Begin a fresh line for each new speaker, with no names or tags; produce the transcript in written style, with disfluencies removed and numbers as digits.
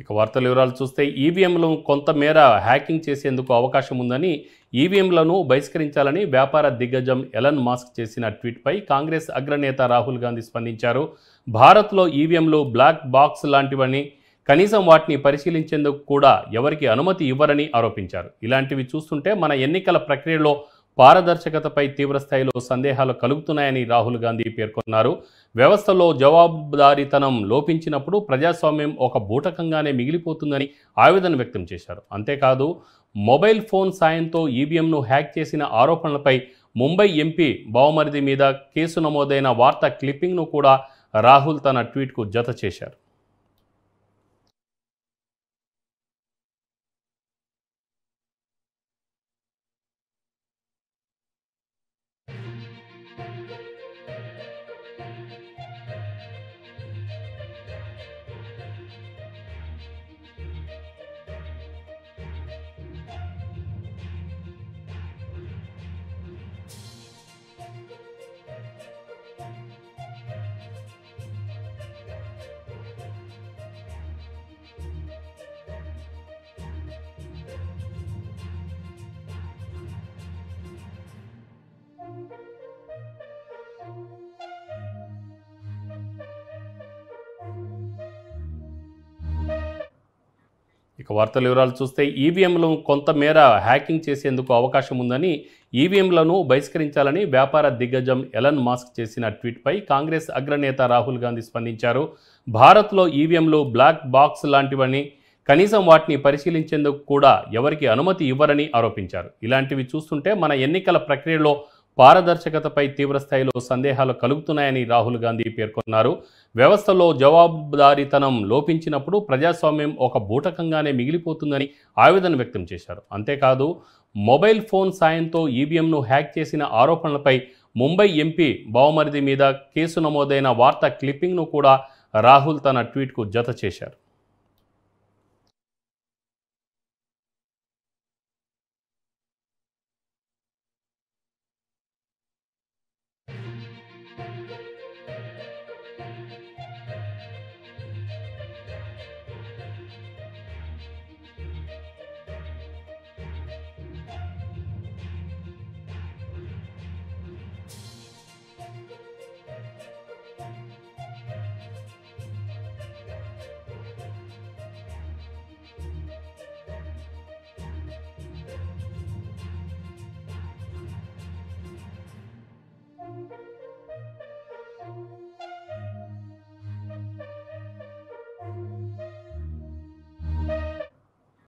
ఇక వార్తల వివరాలు చూస్తే ఈవీఎంలను కొంతమేర హ్యాకింగ్ చేసేందుకు అవకాశం ఉందని, ఈవీఎంలను బహిష్కరించాలని వ్యాపార దిగ్గజం ఎలన్ మస్క్ చేసిన ట్వీట్పై కాంగ్రెస్ అగ్రనేత రాహుల్ గాంధీ స్పందించారు. భారత్లో ఈవీఎంలు బ్లాక్ బాక్స్ లాంటివని, కనీసం వాటిని పరిశీలించేందుకు కూడా ఎవరికి అనుమతి ఇవ్వరని ఆరోపించారు. ఇలాంటివి చూస్తుంటే మన ఎన్నికల ప్రక్రియలో పారదర్శకతపై తీవ్రస్థాయిలో సందేహాలు కలుగుతున్నాయని రాహుల్ గాంధీ పేర్కొన్నారు. వ్యవస్థలో జవాబుదారీతనం లోపించినప్పుడు ప్రజాస్వామ్యం ఒక బూటకంగానే మిగిలిపోతుందని ఆవేదన వ్యక్తం చేశారు. అంతేకాదు, మొబైల్ ఫోన్ సాయంతో ఈవీఎంను హ్యాక్ చేసిన ఆరోపణలపై ముంబై ఎంపీ బావమరిది మీద కేసు నమోదైన వార్తా క్లిప్పింగ్ను కూడా రాహుల్ తన ట్వీట్కు జత చేశారు. ఇక వార్తల వివరాలు చూస్తే ఈవీఎంలను కొంతమేర హ్యాకింగ్ చేసేందుకు అవకాశం ఉందని, ఈవీఎంలను బహిష్కరించాలని వ్యాపార దిగ్గజం ఎలన్ మస్క్ చేసిన ట్వీట్పై కాంగ్రెస్ అగ్రనేత రాహుల్ గాంధీ స్పందించారు. భారత్లో ఈవీఎంలు బ్లాక్ బాక్స్ లాంటివని, కనీసం వాటిని పరిశీలించేందుకు కూడా ఎవరికి అనుమతి ఇవ్వరని ఆరోపించారు. ఇలాంటివి చూస్తుంటే మన ఎన్నికల ప్రక్రియలో పారదర్శకతపై తీవ్రస్థాయిలో సందేహాలు కలుగుతున్నాయని రాహుల్ గాంధీ పేర్కొన్నారు. వ్యవస్థలో జవాబుదారీతనం లోపించినప్పుడు ప్రజాస్వామ్యం ఒక బూటకంగానే మిగిలిపోతుందని ఆవేదన వ్యక్తం చేశారు. అంతేకాదు, మొబైల్ ఫోన్ సాయంతో ఈవీఎంను హ్యాక్ చేసిన ఆరోపణలపై ముంబై ఎంపీ బావమరిది మీద కేసు నమోదైన వార్తా క్లిప్పింగ్ను కూడా రాహుల్ తన ట్వీట్కు జత చేశారు.